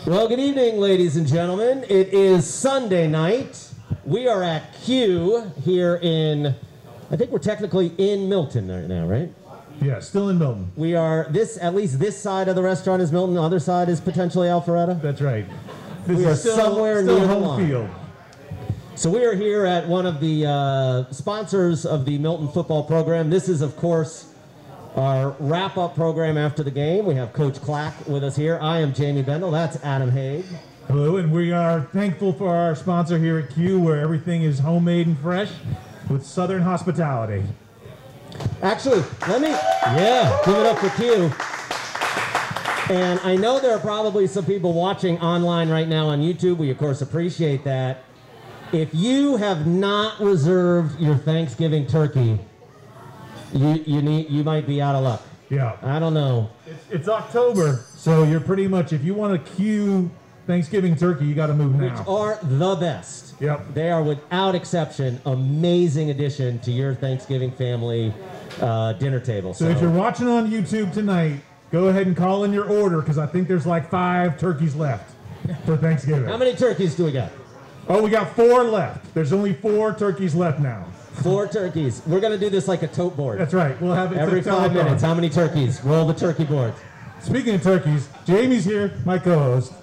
Well, good evening, ladies and gentlemen. It is Sunday night. We are at Q here in, I think we're technically in Milton right now, right? Yeah, still in Milton. We are, at least this side of the restaurant is Milton, the other side is potentially Alpharetta. That's right. We are somewhere near the home line. field. So we are here at one of the sponsors of the Milton football program. This is, of course, our wrap-up program after the game. We have Coach Clack with us here. I am Jamie Bendel. That's Adam Haig. Hello, and we are thankful for our sponsor here at Q, where everything is homemade and fresh with Southern hospitality. Actually, give it up for Q. And I know there are probably some people watching online right now on YouTube. We, of course, appreciate that. If you have not reserved your Thanksgiving turkey, you might be out of luck. Yeah. I don't know. It's October, so you're pretty much, if you want a Q Thanksgiving turkey, you got to move now. Which are the best. Yep. They are, without exception, amazing addition to your Thanksgiving family dinner table. So if you're watching on YouTube tonight, go ahead and call in your order, because I think there's like 5 turkeys left for Thanksgiving. How many turkeys do we got? Oh, we got 4 left. There's only 4 turkeys left now. 4 turkeys. We're going to do this like a tote board. That's right. We'll have it every 5 minutes. How many turkeys? Roll the turkey board. Speaking of turkeys, Jamie's here, my co-host.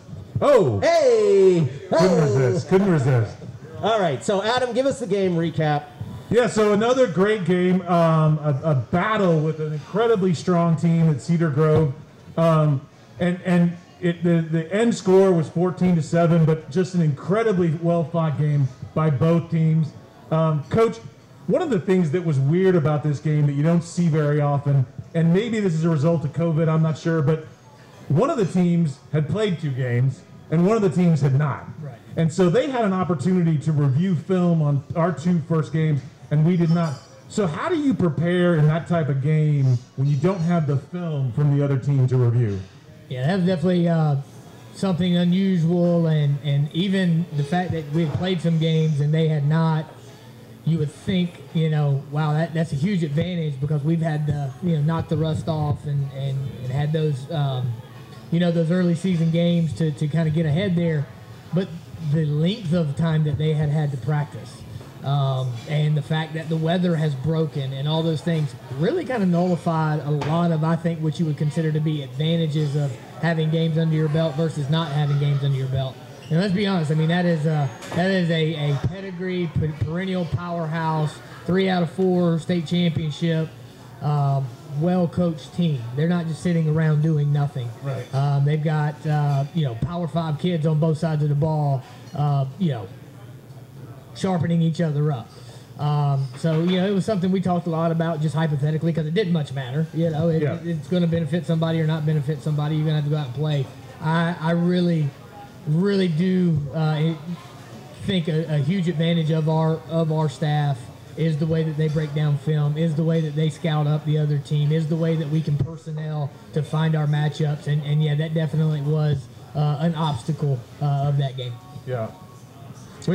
Oh! Hey! Couldn't resist. All right, so Adam, give us the game recap. Yeah, so another great game, a battle with an incredibly strong team at Cedar Grove. The end score was 14-7, but just an incredibly well-fought game by both teams. Coach, one of the things that was weird about this game that you don't see very often, and maybe this is a result of COVID, I'm not sure, but one of the teams had played 2 games, and one of the teams had not. Right. And so they had an opportunity to review film on our 2 first games, and we did not. So how do you prepare in that type of game when you don't have the film from the other team to review? Yeah, that was definitely something unusual, and even the fact that we had played some games and they had not, you would think, wow, that's a huge advantage, because we've had to, knock the rust off and had those, those early season games to kind of get ahead there. But the length of time that they had to practice, and the fact that the weather has broken and all those things really kind of nullified a lot of, I think, what you would consider to be advantages of having games under your belt versus not having games under your belt. And let's be honest, I mean, that is a pedigree, perennial powerhouse, 3 out of 4 state championship, well-coached team. They're not just sitting around doing nothing. Right. They've got, Power 5 kids on both sides of the ball, sharpening each other up. So it was something we talked a lot about, just hypothetically, because it didn't much matter. It's going to benefit somebody or not benefit somebody. You're going to have to go out and play. I really do think a huge advantage of our staff is the way that they break down film, is the way that they scout up the other team, is the way that we can personnel to find our matchups, and yeah, that definitely was an obstacle of that game. Yeah.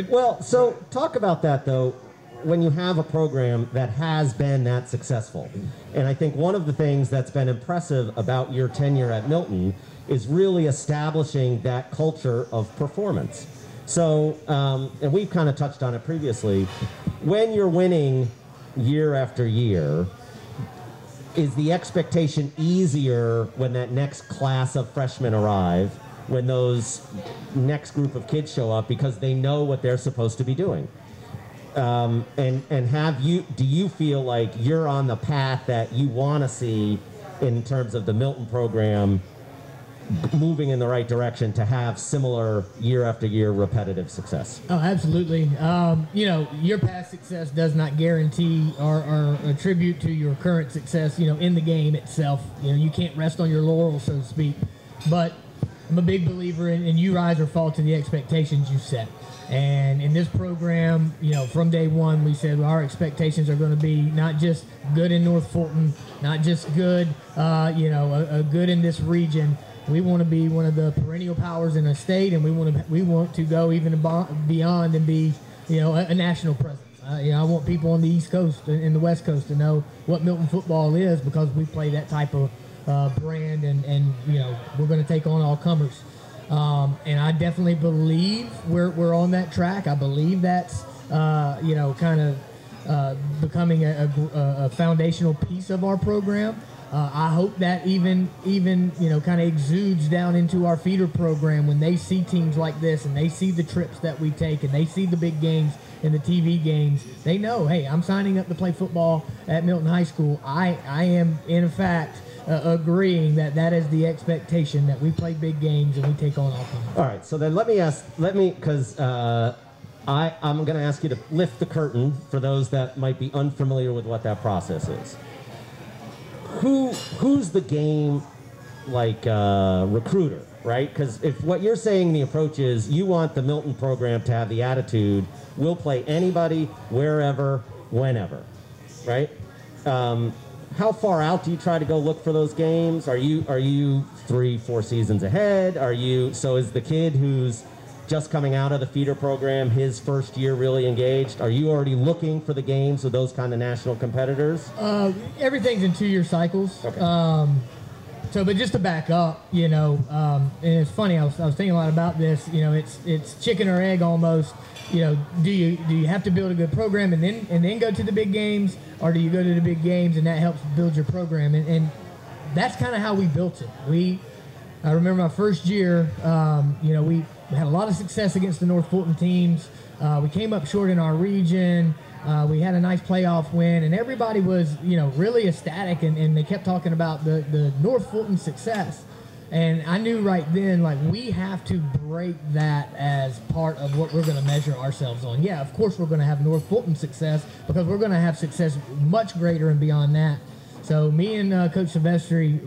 Well, so talk about that, though, when you have a program that has been that successful. And I think one of the things that's been impressive about your tenure at Milton is really establishing that culture of performance. So, and we've kind of touched on it previously, when you're winning year after year, is the expectation easier when that next class of freshmen arrive, when those next group of kids show up, because they know what they're supposed to be doing? Do you feel like you're on the path that you want to see in terms of the Milton program moving in the right direction to have similar year after year repetitive success? Oh, absolutely. Your past success does not guarantee or attribute to your current success, in the game itself. You can't rest on your laurels, so to speak. But I'm a big believer in you rise or fall to the expectations you set. And in this program, from day one, we said our expectations are going to be not just good in North Fulton, not just good, a good in this region. We want to be one of the perennial powers in the state, and we want to go even beyond and be, a national presence. I want people on the East Coast and the West Coast to know what Milton football is, because we play that type of brand, and we're going to take on all comers. And I definitely believe we're on that track. I believe that's kind of becoming a foundational piece of our program. I hope that even kind of exudes down into our feeder program when they see teams like this and they see the trips that we take and they see the big games and the TV games. They know, hey, I'm signing up to play football at Milton High School. I am, in fact, agreeing that is the expectation, that we play big games and we take on all teams. All right, so then because I'm going to ask you to lift the curtain for those that might be unfamiliar with what that process is. Who's the game recruiter, right? Because if what you're saying the approach is you want the Milton program to have the attitude, we'll play anybody, wherever, whenever, right? How far out do you try to go look for those games? Are you 3-4 seasons ahead? So is the kid who's just coming out of the feeder program, his first year, really engaged? Are you already looking for the games with those kind of national competitors? Everything's in 2-year cycles. Okay. But just to back up, and it's funny, I was thinking a lot about this. It's chicken or egg almost. Do you have to build a good program and then go to the big games, or do you go to the big games and that helps build your program? And that's kind of how we built it. I remember my first year. We had a lot of success against the North Fulton teams. We came up short in our region. We had a nice playoff win, and everybody was, really ecstatic, and they kept talking about the North Fulton success. And I knew right then, we have to break that as part of what we're going to measure ourselves on. Yeah, of course we're going to have North Fulton success, because we're going to have success much greater and beyond that. So me and Coach Silvestri,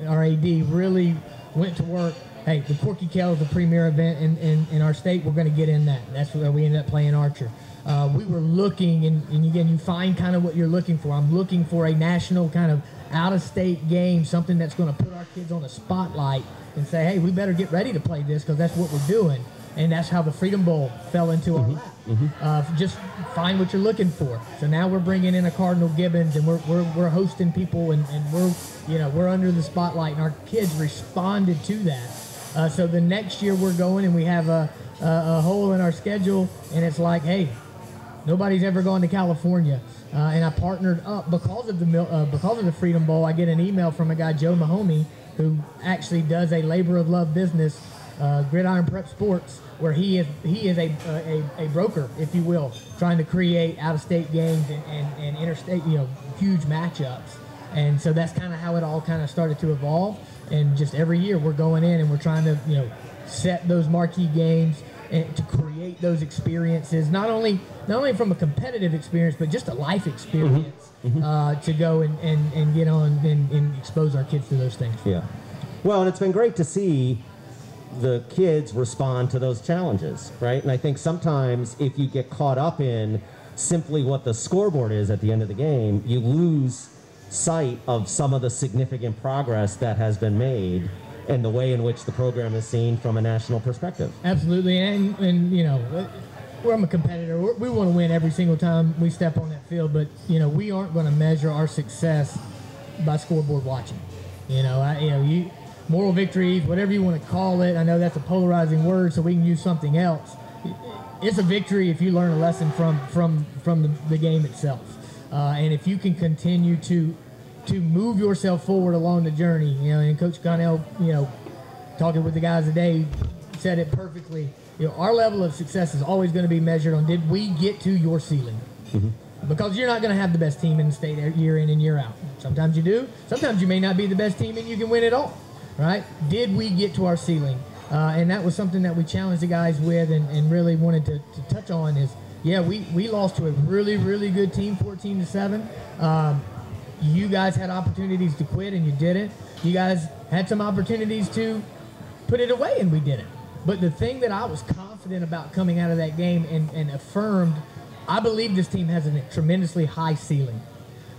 our AD, really went to work. Hey, the Corky Kell is the premier event in our state. We're going to get in that. That's where we ended up playing Archer. We were looking, and again, you find kind of what you're looking for. I'm looking for a national kind of out-of-state game, something that's going to put our kids on the spotlight and say, hey, we better get ready to play this, because that's what we're doing. And that's how the Freedom Bowl fell into our lap. Just find what you're looking for. So now we're bringing in a Cardinal Gibbons, and we're hosting people, and we're under the spotlight, and our kids responded to that. So the next year we're going, and we have a hole in our schedule, and it's like, hey, nobody's ever gone to California. And I partnered up because of the Freedom Bowl. I get an email from a guy, Joe Mahomey, who actually does a labor of love business, Gridiron Prep Sports, where he is a broker, if you will, trying to create out-of-state games and interstate, huge matchups. And so that's kind of how it all kind of started to evolve. And just every year we're going in and we're trying to, set those marquee games and to create those experiences, not only from a competitive experience, but just a life experience to go and get on and expose our kids to those things. Yeah. Well, and it's been great to see the kids respond to those challenges, right? And I think sometimes if you get caught up in simply what the scoreboard is at the end of the game, you lose sight of some of the significant progress that has been made and the way in which the program is seen from a national perspective. Absolutely, and I'm a competitor. We want to win every single time we step on that field, but we aren't going to measure our success by scoreboard watching. Moral victories, whatever you want to call it. I know that's a polarizing word, so we can use something else. It's a victory if you learn a lesson from the game itself. And if you can continue to move yourself forward along the journey, and Coach Connell, talking with the guys today, said it perfectly. Our level of success is always going to be measured on, did we get to your ceiling? Because you're not going to have the best team in the state year in and year out. Sometimes you do. Sometimes you may not be the best team and you can win it all, right? Did we get to our ceiling? And that was something that we challenged the guys with and really wanted to touch on is, yeah, we lost to a really, really good team, 14-7. You guys had opportunities to quit and you didn't. You guys had some opportunities to put it away and we didn't. But the thing that I was confident about coming out of that game and affirmed, I believe this team has a tremendously high ceiling.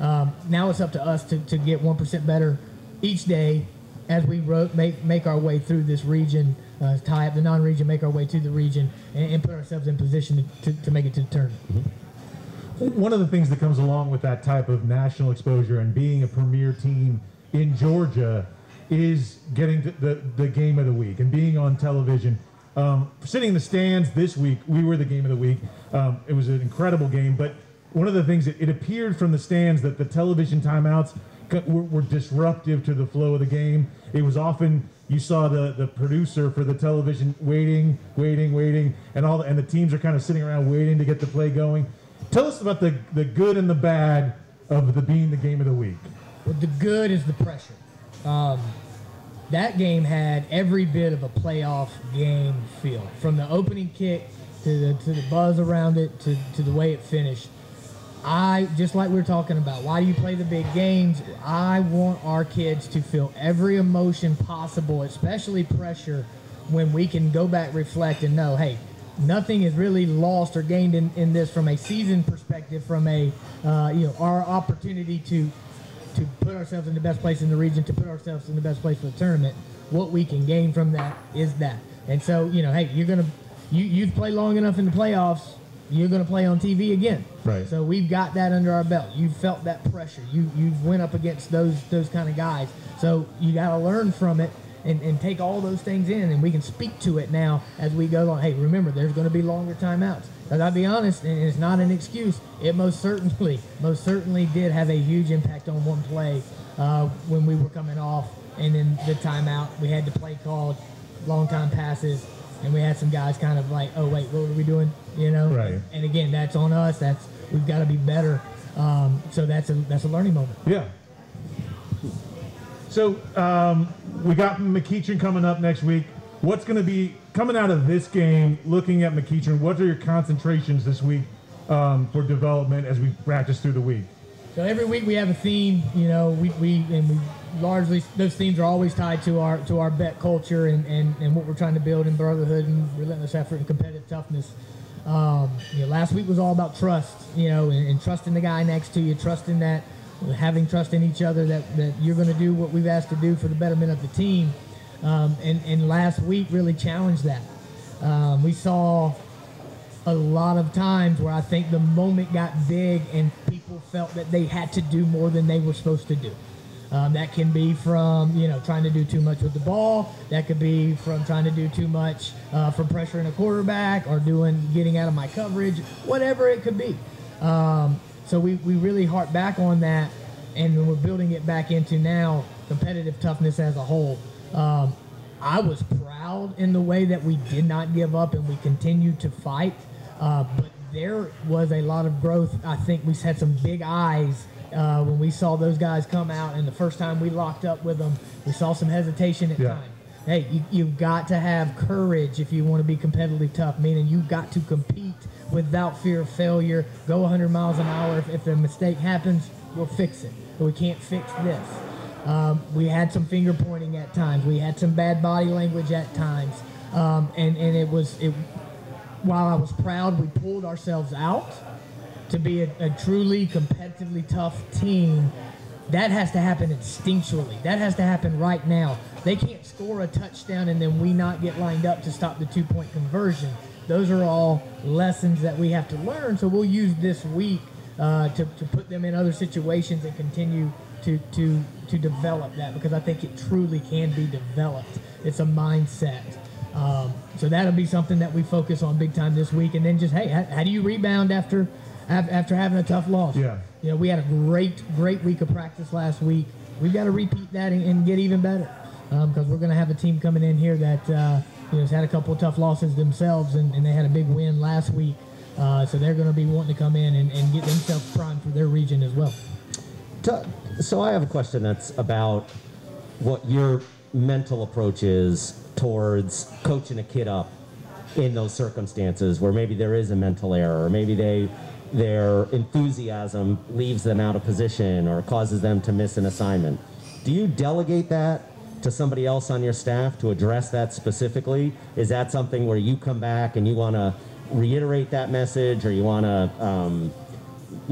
Now it's up to us to get 1% better each day as we make our way through this region, tie up the non-region, make our way to the region, and put ourselves in position to make it to the tournament. One of the things that comes along with that type of national exposure and being a premier team in Georgia is getting to the game of the week and being on television. Sitting in the stands this week, we were the game of the week. It was an incredible game, but one of the things that it appeared from the stands that the television timeouts were disruptive to the flow of the game. It was often, you saw the producer for the television waiting, and the teams are kind of sitting around waiting to get the play going. Tell us about the good and the bad of being the game of the week. Well, the good is the pressure. That game had every bit of a playoff game feel, from the opening kick to the buzz around it to the way it finished. Just like we were talking about, why do you play the big games? I want our kids to feel every emotion possible, especially pressure, when we can go back, reflect, and know, hey, nothing is really lost or gained in this from a season perspective, from our opportunity to put ourselves in the best place in the region, to put ourselves in the best place for the tournament. What we can gain from that is that. And so, hey, you've played long enough in the playoffs, you're going to play on TV again. Right. So we've got that under our belt. You've felt that pressure. You've went up against those kind of guys. So you got to learn from it and take all those things in, and we can speak to it now as we go along. Hey, remember, there's going to be longer timeouts. But I'll be honest, and it's not an excuse. It most certainly did have a huge impact on one play when we were coming off, and then the timeout. We had the play called, long time passes, and we had some guys kind of like, oh wait, what were we doing? Right. And again, that's on us. We've got to be better. So that's a learning moment. Yeah. So we got McEachern coming up next week. What's going to be coming out of this game? Looking at McEachern, what are your concentrations this week for development as we practice through the week? So every week we have a theme. We largely, those themes are always tied to our bet culture and what we're trying to build in brotherhood and relentless effort and competitive toughness. Last week was all about trust, and trusting the guy next to you, trusting that, having trust in each other that you're going to do what we've asked to do for the betterment of the team. And last week really challenged that. We saw a lot of times where I think the moment got big and people felt that they had to do more than they were supposed to do. That can be from, trying to do too much with the ball. That could be from trying to do too much from pressuring a quarterback or getting out of my coverage, whatever it could be. So we really harp back on that, and we're building it back into now competitive toughness as a whole. I was proud in the way that we did not give up and we continued to fight, but there was a lot of growth. I think we had some big eyes when we saw those guys come out, and the first time we locked up with them, we saw some hesitation at times. Hey, you've got to have courage if you want to be competitively tough, meaning you've got to compete without fear of failure, go 100 miles an hour. If a mistake happens, we'll fix it, but we can't fix this. We had some finger pointing at times. We had some bad body language at times. And while I was proud, we pulled ourselves out to be a truly competitively tough team. That has to happen instinctually. That has to happen right now. They can't score a touchdown and then we not get lined up to stop the 2-point conversion. Those are all lessons that we have to learn. So we'll use this week to put them in other situations and continue to develop that, because I think it truly can be developed. It's a mindset. So that'll be something that we focus on big time this week. And then just, hey, how do you rebound after having a tough loss? Yeah. We had a great week of practice last week. We've got to repeat that and get even better, because we're going to have a team coming in here that has had a couple of tough losses themselves, and they had a big win last week. So they're going to be wanting to come in and get themselves primed for their region as well. So I have a question that's about what your mental approach is towards coaching a kid up in those circumstances where maybe there is a mental error, or maybe their enthusiasm leaves them out of position or causes them to miss an assignment. Do you delegate that to somebody else on your staff to address that specifically? Is that something where you come back and you want to reiterate that message, or you want to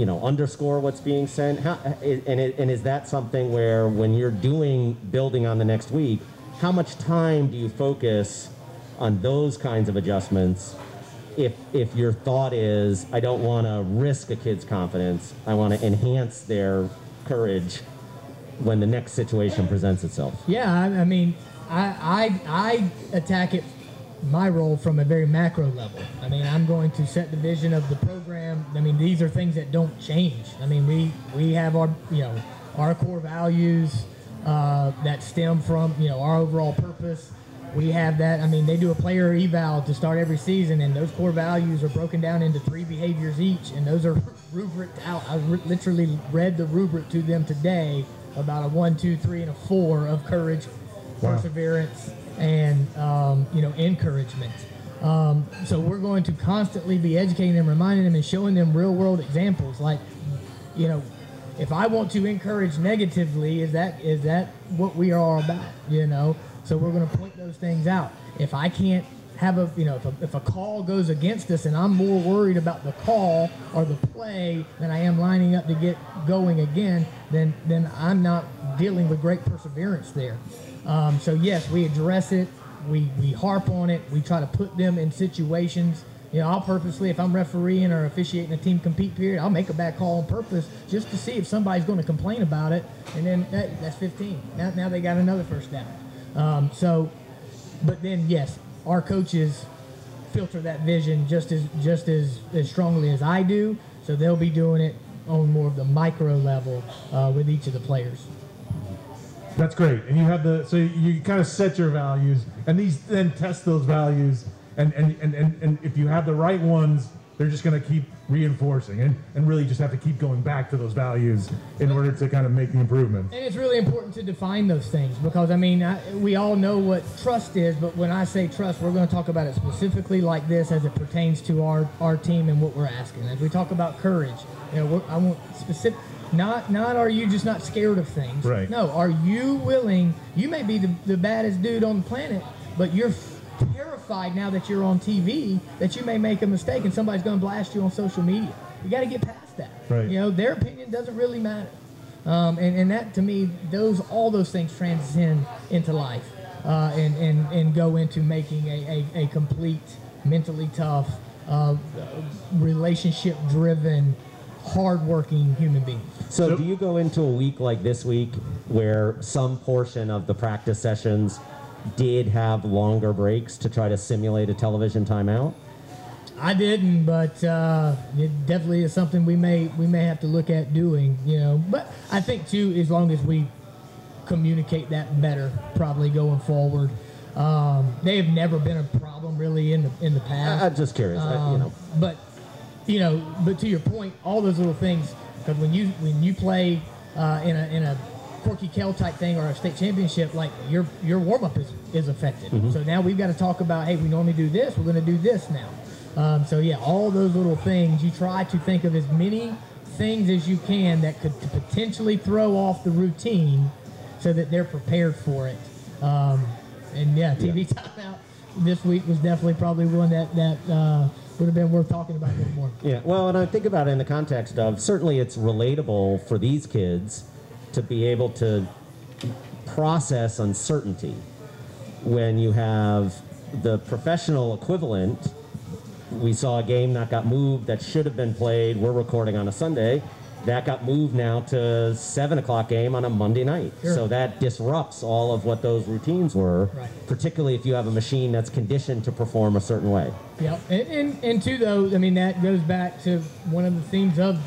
underscore what's being sent? And is that something where, when you're building on the next week, how much time do you focus on those kinds of adjustments if your thought is, I don't want to risk a kid's confidence, I want to enhance their courage? when the next situation presents itself. Yeah, I mean, I attack it, my role, from a very macro level. I mean, I'm going to set the vision of the program. I mean, these are things that don't change. I mean, we have our, our core values that stem from, our overall purpose. We have that. I mean, they do a player eval to start every season, and those core values are broken down into 3 behaviors each, and those are rubriced out. I literally read the rubric to them today about a 1, 2, 3, and a 4 of courage, perseverance, and encouragement. So we're going to constantly be educating them, reminding them, and showing them real-world examples. Like, if I want to encourage negatively, is that what we are all about? So we're going to point those things out. If I can't have if a call goes against us, and I'm more worried about the call or the play than I am lining up to get going again, then I'm not dealing with great perseverance there. So yes, we address it. We harp on it. We try to put them in situations. I'll purposely, if I'm refereeing or officiating a team compete period, I'll make a bad call on purpose just to see if somebody's going to complain about it, and then that's 15. Now they got another first down. But then yes, our coaches filter that vision just as strongly as I do. So they'll be doing it on more of the micro level with each of the players. That's great. And you have so you kind of set your values, and these then test those values, and if you have the right ones, they're just going to keep reinforcing and really just have to keep going back to those values in order to kind of make the improvements. And it's really important to define those things, because, I mean, we all know what trust is, but when I say trust, we're going to talk about it specifically like this as it pertains to our team and what we're asking. As we talk about courage, I want specific. Not are you just not scared of things? Right. No, are you willing? You may be the baddest dude on the planet, but you're terrified now that you're on TV that you may make a mistake and somebody's going to blast you on social media. You got to get past that. Right. Their opinion doesn't really matter. And that, to me, all those things transcend into life and go into making a complete, mentally tough, relationship-driven, hard-working human being. So do you go into a week like this week where some portion of the practice sessions did have longer breaks to try to simulate a television timeout? I didn't, but it definitely is something we may have to look at doing, But I think, too, as long as we communicate that better, probably going forward. They have never been a problem, really, in the past. I'm just curious, But to your point, all those little things, because when you play in a Corky Kell type thing or a state championship, like your warm up is affected. Mm-hmm. So now we've got to talk about, hey, we normally do this, we're going to do this now. So yeah, all those little things, you try to think of as many things as you can that could potentially throw off the routine, so that they're prepared for it. And yeah, TV timeout this week was definitely probably one that would have been worth talking about a little more. Yeah, well, and I think about it in the context of, certainly it's relatable for these kids to be able to process uncertainty when you have the professional equivalent. We saw a game that got moved that should have been played. We're recording on a Sunday. That got moved now to 7 o'clock game on a Monday night. Sure. So that disrupts all of what those routines were, right, particularly if you have a machine that's conditioned to perform a certain way. Yeah, and too, though, I mean, that goes back to one of the themes of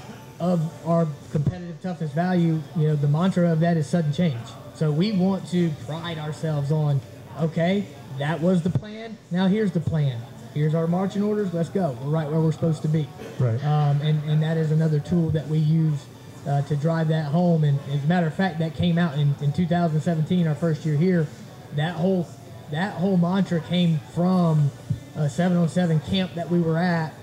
our competitive toughness value. The mantra of that is sudden change. So we want to pride ourselves on, okay, that was the plan, now here's the plan. Here's our marching orders, let's go. We're right where we're supposed to be. Right. And that is another tool that we use to drive that home. And as a matter of fact, that came out in 2017, our first year here. That whole mantra came from a 7-on-7 camp that we were at.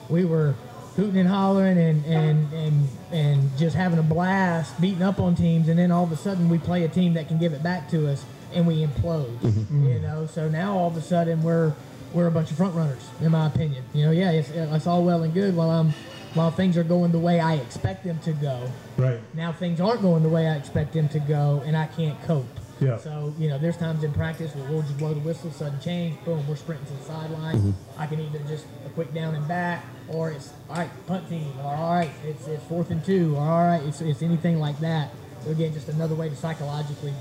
We were hooting and hollering and just having a blast, beating up on teams, and then all of a sudden we play a team that can give it back to us, and we implode. Mm-hmm. So now all of a sudden we're a bunch of front runners, in my opinion. It's all well and good while things are going the way I expect them to go. Right. Now things aren't going the way I expect them to go, and I can't cope. Yeah. So, there's times in practice where we'll just blow the whistle, sudden change, boom, we're sprinting to the sideline. Mm-hmm. I can either just a quick down and back, or it's, all right, punt team, or all right, it's 4th and 2, or all right, it's anything like that. again, just another way to psychologically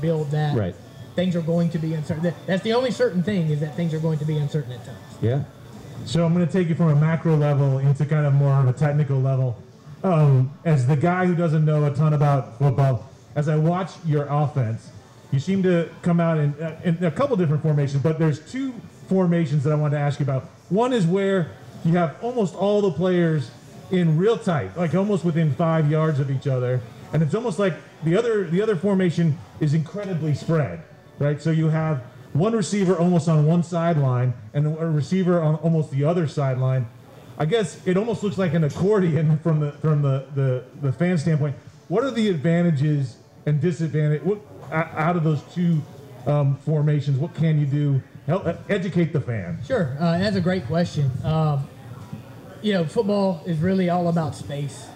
build that. Right. Things are going to be uncertain. That's the only certain thing, is that things are going to be uncertain at times. Yeah. So I'm going to take you from a macro level into kind of more of a technical level. As the guy who doesn't know a ton about football, as I watch your offense, you seem to come out in a couple different formations, but there's two formations that I wanted to ask you about. One is where you have almost all the players in real tight, like almost within 5 yards of each other, and it's almost like the other formation is incredibly spread, right? So you have one receiver almost on one sideline and a receiver on almost the other sideline. I guess it almost looks like an accordion from the fan standpoint. What are the advantages and disadvantages out of those two formations? What can you do? Help educate the fan. Sure, that's a great question. Football is really all about space.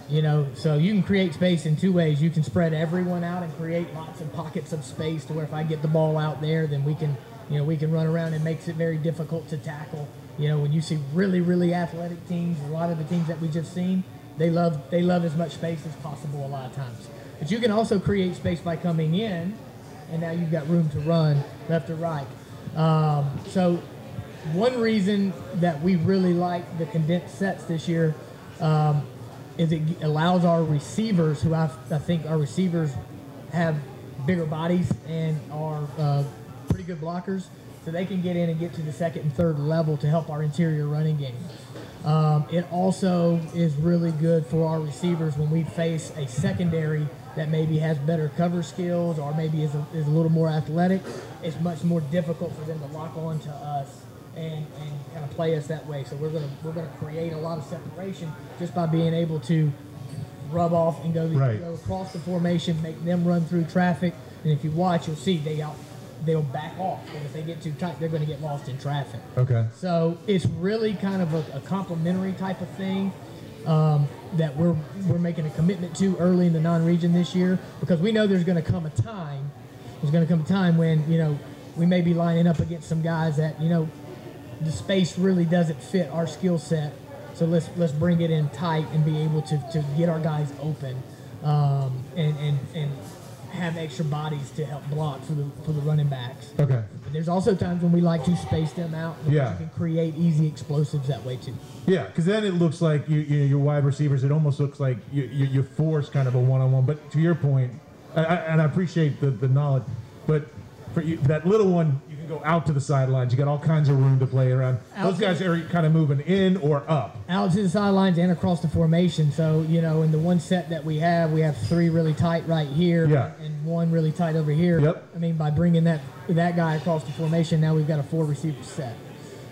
So you can create space in two ways. You can spread everyone out and create lots of pockets of space to where if I get the ball out there, then we can run around, and makes it very difficult to tackle. When you see really, really athletic teams, a lot of the teams that we just seen, they love as much space as possible a lot of times. But you can also create space by coming in, and now you've got room to run left or right. So one reason that we really like the condensed sets this year is it allows our receivers, who I think our receivers have bigger bodies and are pretty good blockers, so they can get in and get to the second and third level to help our interior running game. It also is really good for our receivers when we face a secondary that maybe has better cover skills or maybe is a little more athletic. It's much more difficult for them to lock on to us and kind of play us that way. So we're gonna create a lot of separation just by being able to rub off and go across the formation, make them run through traffic. And if you watch, you'll see they'll back off. And if they get too tight, they're going to get lost in traffic. Okay. So it's really kind of a complementary type of thing that we're making a commitment to early in the non-region this year, because we know there's going to come a time. There's going to come a time when we may be lining up against some guys that the space really doesn't fit our skill set. So let's bring it in tight and be able to get our guys open and have extra bodies to help block for the running backs. Okay. But there's also times when we like to space them out, because you can create easy explosives that way too. Yeah, because then it looks like your wide receivers, it almost looks like you force kind of a one-on-one. But to your point, and I appreciate the knowledge, but for you, that little one, you can go out to the sidelines. You got all kinds of room to play around. Those guys are kind of moving in or up. Out to the sidelines and across the formation. So, in the one set that we have three really tight right here and one really tight over here. Yep. I mean, by bringing that guy across the formation, now we've got a 4-receiver set.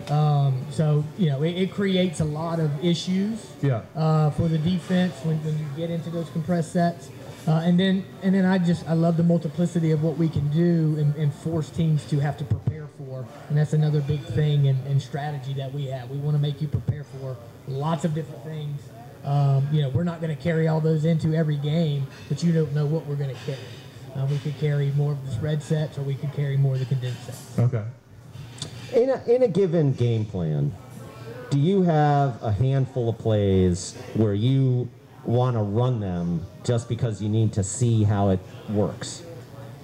So, it creates a lot of issues for the defense when you get into those compressed sets. And then I love the multiplicity of what we can do and force teams to have to prepare for. And that's another big thing and strategy that we have. We want to make you prepare for lots of different things. We're not going to carry all those into every game, but you don't know what we're going to carry. We could carry more of the spread sets, or we could carry more of the condensed sets. Okay. In a given game plan, do you have a handful of plays where you want to run them just because you need to see how it works?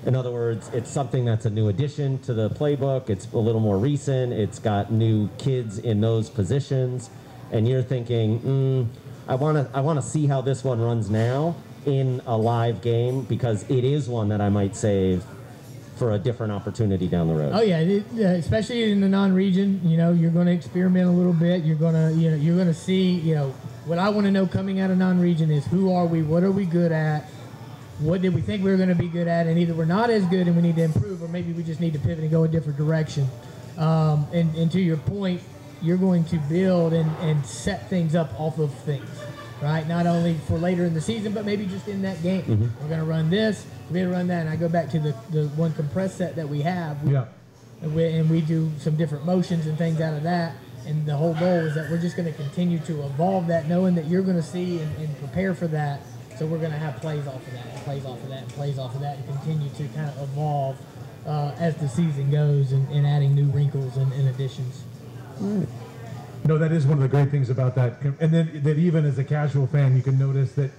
In other words, it's something that's a new addition to the playbook. It's a little more recent. It's got new kids in those positions, and you're thinking, I want to see how this one runs now in a live game, because it is one that I might save for a different opportunity down the road. Oh yeah, especially in the non-region, you're going to experiment a little bit. You're going to see, what I want to know coming out of non-region is who are we, what are we good at, what did we think we were going to be good at, and either we're not as good and we need to improve, or maybe we just need to pivot and go a different direction. And to your point, you're going to build and set things up off of things, right? Not only for later in the season, but maybe just in that game. Mm-hmm. We're going to run this, we're going to run that, and I go back to the one compressed set that we have. And we do some different motions and things out of that. And the whole goal is that we're just going to continue to evolve that, knowing that you're going to see and prepare for that. So we're going to have plays off of that, and plays off of that, and plays off of that, and continue to kind of evolve as the season goes, and adding new wrinkles and additions. Right. No, that is one of the great things about that. And then that even as a casual fan, you can notice that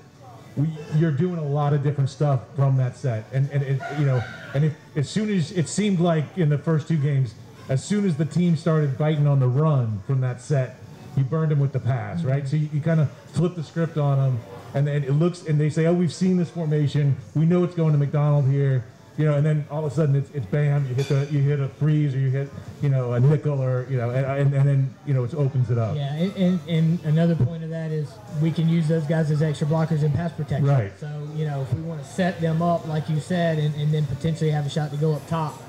you're doing a lot of different stuff from that set, and it, you know, and as soon as it seemed like in the first 2 games, as soon as the team started biting on the run from that set, you burned them with the pass, right? So you kind of flip the script on them, and then it looks, and they say, oh, we've seen this formation, we know it's going to McDonald here, you know, and then all of a sudden it's bam, you hit a freeze, or you hit, you know, a nickel, or, you know, and then, you know, it opens it up. Yeah, and another point of that is we can use those guys as extra blockers in pass protection. Right. So, you know, if we want to set them up, like you said, and then potentially have a shot to go up top,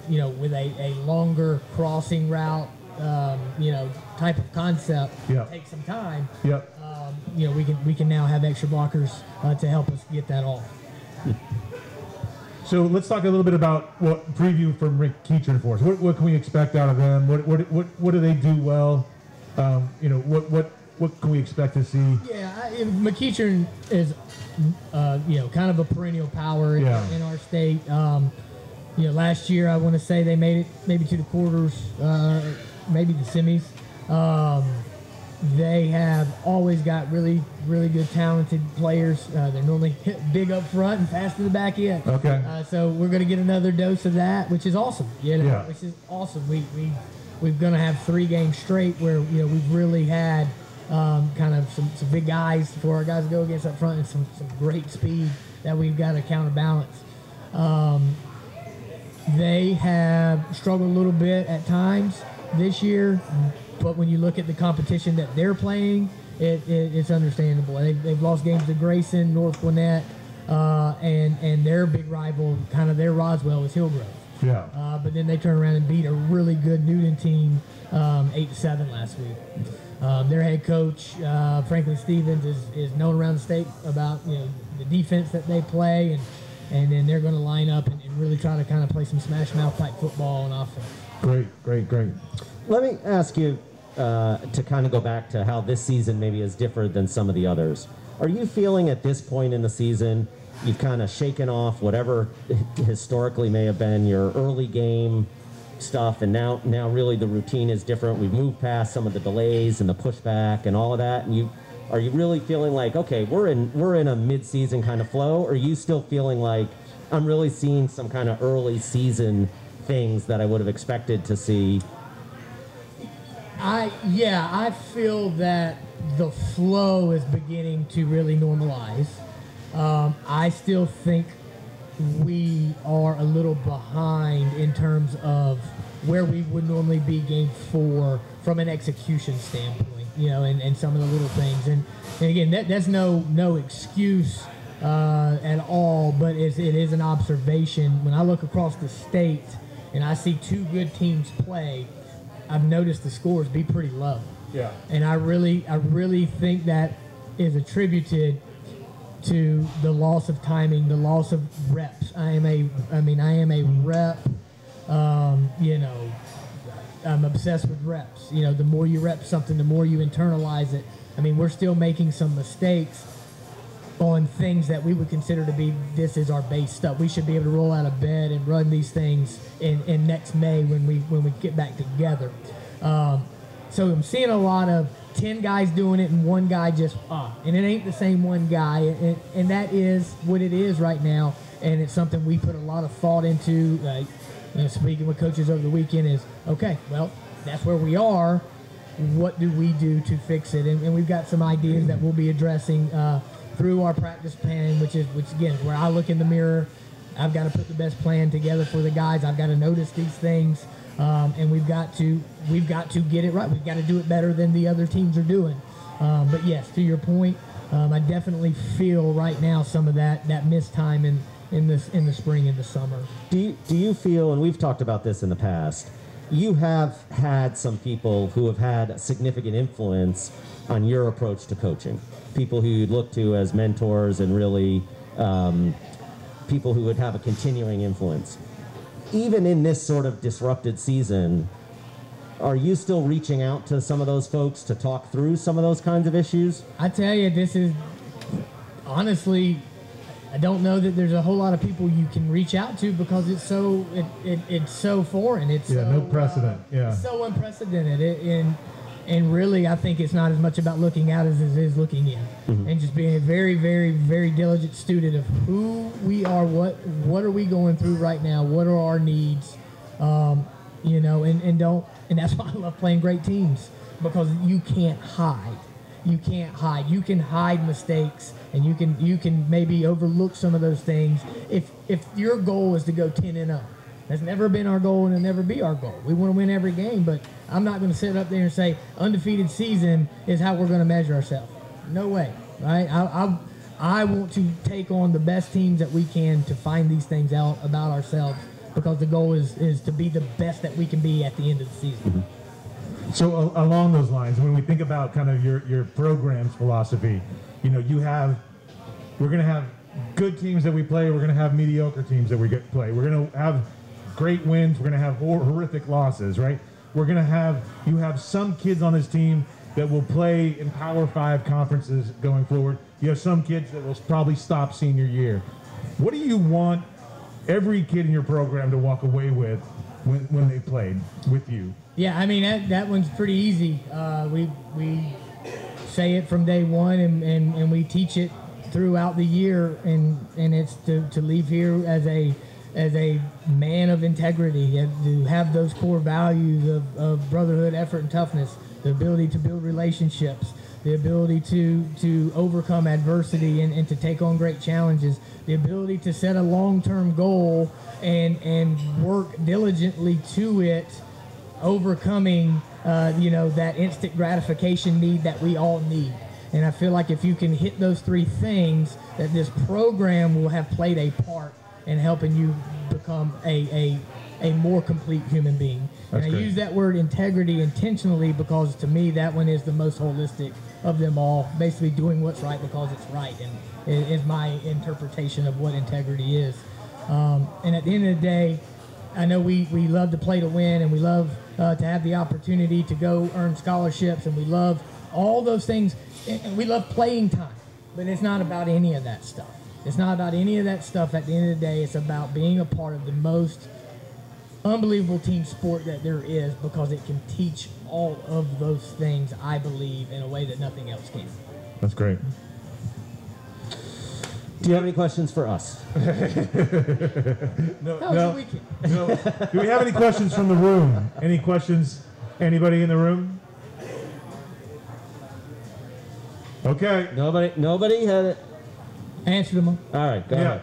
you know, with a longer crossing route, you know, type of concept, take some time. Yep. You know, we can now have extra blockers to help us get that off. So let's talk a little bit about what preview from McEachern for us. What can we expect out of them? What do they do well? You know, what can we expect to see? Yeah, McEachern is you know, kind of a perennial power in our state. You know, last year I want to say they made it maybe to the quarters, maybe the semis. They have always got really, really good, talented players. They're normally big up front and fast to the back end. Okay. So we're going to get another dose of that, which is awesome. You know, which is awesome. We're going to have 3 games straight where, you know, we've really had kind of some big guys for our guys to go against up front, and some great speed that we've got to counterbalance. They have struggled a little bit at times this year, but when you look at the competition that they're playing, it's understandable. They've lost games to Grayson, North Gwinnett, and their big rival, kind of their Roswell, is Hillgrove. Yeah. But then they turn around and beat a really good Newton team 8-7 last week. Their head coach, Franklin Stevens, is known around the state about, you know, the defense that they play, and then they're going to line up and really try to kind of play some smash mouth type football on offense. Great. Let me ask you to kind of go back to how this season maybe is different than some of the others. Are you feeling at this point in the season you've kind of shaken off whatever historically may have been your early game stuff, and now really the routine is different? We've moved past some of the delays and the pushback and all of that, and are you really feeling like, okay, we're in a mid-season kind of flow? Or are you still feeling like I'm really seeing some kind of early season things that I would have expected to see? I feel that the flow is beginning to really normalize. I still think we are a little behind in terms of where we would normally be game 4 from an execution standpoint, you know, and some of the little things. And again, that's no excuse at all, but it is an observation. When I look across the state and I see 2 good teams play, I've noticed the scores be pretty low. Yeah. And I really think that is attributed to the loss of timing, the loss of reps. I am a rep. You know, I'm obsessed with reps. You know, the more you rep something, the more you internalize it. I mean, we're still making some mistakes on things that we would consider to be, this is our base stuff. We should be able to roll out of bed and run these things in next May when we get back together. So I'm seeing a lot of 10 guys doing it and 1 guy just and it ain't the same 1 guy, and that is what it is right now, and it's something we put a lot of thought into. Like, you know, speaking with coaches over the weekend is, okay, well, that's where we are. What do we do to fix it? And we've got some ideas that we'll be addressing through our practice plan, which again is where I look in the mirror. I've got to put the best plan together for the guys. I've got to notice these things, and we've got to get it right. We've got to do it better than the other teams are doing. But yes, to your point, I definitely feel right now some of that missed time in the spring and the summer. Do you feel, and we've talked about this in the past, you have had some people who have had significant influence on your approach to coaching, people who you'd look to as mentors and really people who would have a continuing influence. Even in this sort of disrupted season, are you still reaching out to some of those folks to talk through some of those kinds of issues? I tell you, this is honestly, I don't know that there's a whole lot of people you can reach out to because it's so foreign. It's no precedent. It's so unprecedented. And really, I think it's not as much about looking out as it is looking in, and just being a very, very, very diligent student of who we are, what are we going through right now, what are our needs, and that's why I love playing great teams, because you can't hide. You can't hide. You can hide mistakes, and you can maybe overlook some of those things. If your goal is to go 10-0. That's never been our goal, and it'll never be our goal. We want to win every game, but I'm not going to sit up there and say undefeated season is how we're going to measure ourselves. No way, right? I want to take on the best teams that we can to find these things out about ourselves, because the goal is to be the best that we can be at the end of the season. So along those lines, when we think about kind of your program's philosophy, we're going to have good teams that we play. We're going to have mediocre teams that we get to play. We're going to have great wins. We're going to have horrific losses, right? You have some kids on this team that will play in Power 5 conferences going forward. You have some kids that will probably stop senior year. What do you want every kid in your program to walk away with when they played with you? Yeah, I mean, that one's pretty easy. We say it from day one, and we teach it throughout the year, and it's to leave here as a man of integrity, to have those core values of brotherhood, effort, and toughness, the ability to build relationships, the ability to overcome adversity and to take on great challenges, the ability to set a long-term goal and work diligently to it, overcoming that instant gratification need that we all need. And I feel like if you can hit those three things, that this program will have played a part in helping you become a more complete human being. That's and I great. use that word integrity intentionally, because to me that one is the most holistic of them all. Basically doing what's right because it's right, and it is my interpretation of what integrity is. And at the end of the day, I know we love to play to win, and we love to have the opportunity to go earn scholarships, and we love all those things, and we love playing time, but it's not about any of that stuff. It's not about any of that stuff. At the end of the day, it's about being a part of the most unbelievable team sport that there is, because it can teach all of those things, I believe, in a way that nothing else can. That's great. Do you have any questions for us? No. Do we have any questions from the room? Any questions? Anybody in the room? Okay. Nobody had it. Answer them all. All right, go ahead.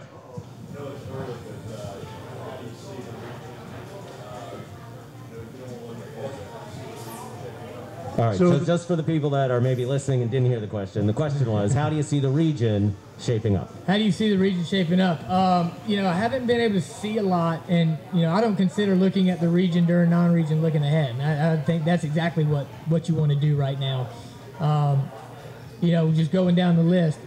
All right, so just for the people that are maybe listening and didn't hear the question was, how do you see the region shaping up? How do you see the region shaping up? I haven't been able to see a lot, and, I don't consider looking at the region during non-region looking ahead. And I think that's exactly what you want to do right now. Just going down the list,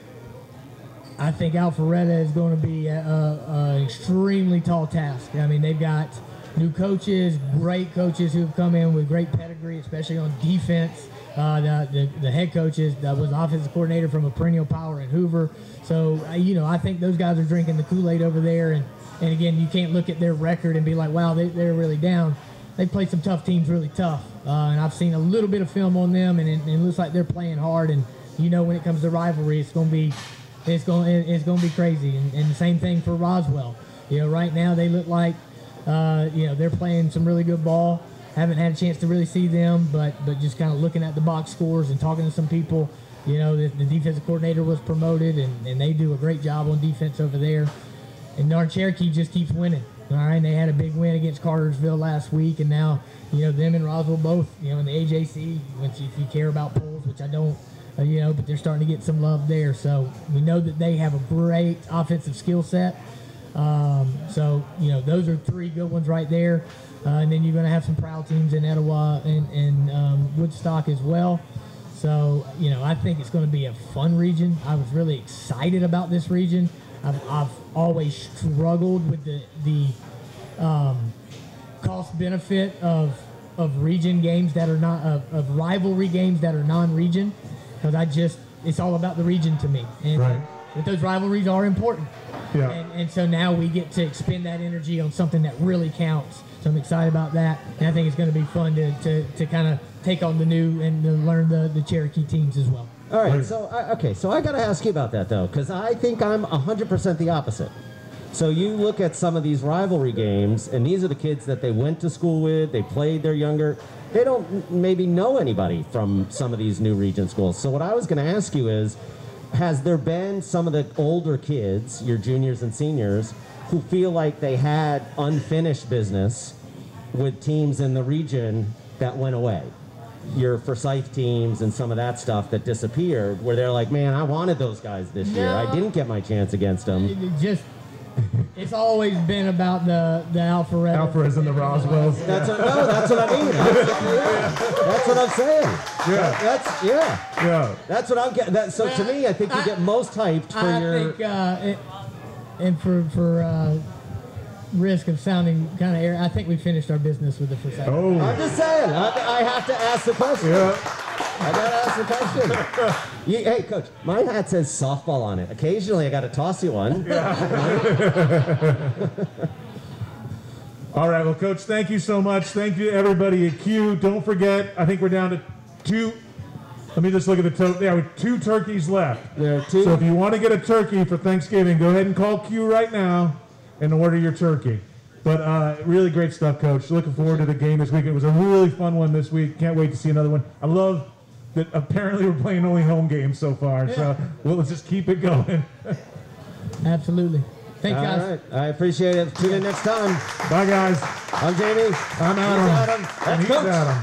I think Alpharetta is going to be an extremely tall task. I mean, they've got new coaches, great coaches who have come in with great pedigree, especially on defense. The head coach was offensive coordinator from a perennial power in Hoover. So, I think those guys are drinking the Kool-Aid over there. And again, you can't look at their record and be like, wow, they're really down. They played some tough teams really tough. And I've seen a little bit of film on them, and it looks like they're playing hard. And, when it comes to rivalry, it's going to be crazy. And the same thing for Roswell. Right now they look like, they're playing some really good ball. Haven't had a chance to really see them, but just kind of looking at the box scores and talking to some people, the defensive coordinator was promoted, and they do a great job on defense over there. And North Cherokee just keeps winning. All right, they had a big win against Cartersville last week, and now, them and Roswell both, in the AJC, which if you care about polls, which I don't, but they're starting to get some love there. So we know that they have a great offensive skill set. Those are three good ones right there. And then you're going to have some proud teams in Etowah and Woodstock as well. So, I think it's going to be a fun region. I was really excited about this region. I've always struggled with the cost benefit of region games that are not, of rivalry games that are non-region, because it's all about the region to me. And right. But those rivalries are important. Yeah. And so now we get to expend that energy on something that really counts. So I'm excited about that, and I think it's going to be fun to kind of take on the new and to learn the Cherokee teams as well. All right, so I got to ask you about that, though, because I think I'm 100% the opposite. So you look at some of these rivalry games, and these are the kids that they went to school with, they played, they're younger. They don't maybe know anybody from some of these new region schools. So what I was going to ask you is, has there been some of the older kids, your juniors and seniors, who feel like they had unfinished business with teams in the region that went away? Your Forsyth teams and some of that stuff that disappeared, where they're like, man, I wanted those guys this year. I didn't get my chance against them. It's always been about the Alpharets and the Roswells. That's what I mean. That's what I'm saying. Yeah. That's what I'm getting. So to me, I think you get most hyped for your. And for risk of sounding kind of arrogant, I think we finished our business with the Forsyth. Oh. I'm just saying. I have to ask the question. Yeah. I gotta ask the question. Hey, Coach, my hat says softball on it. Occasionally, I gotta toss you one. Yeah. All right, well, Coach, thank you so much. Thank you to everybody at Q. Don't forget, I think we're down to 2. Let me just look at the total. Yeah, we have 2 turkeys left. There are 2. So if you want to get a turkey for Thanksgiving, go ahead and call Q right now and order your turkey. But really great stuff, Coach. Looking forward to the game this week. It was a really fun one this week. Can't wait to see another one. I love that apparently we're playing only home games so far. Yeah. So let's just keep it going. Absolutely. Thanks, guys. All right. I appreciate it. Tune in next time. Bye, guys. I'm Jamie. I'm Adam. He's Adam. And he's Adam.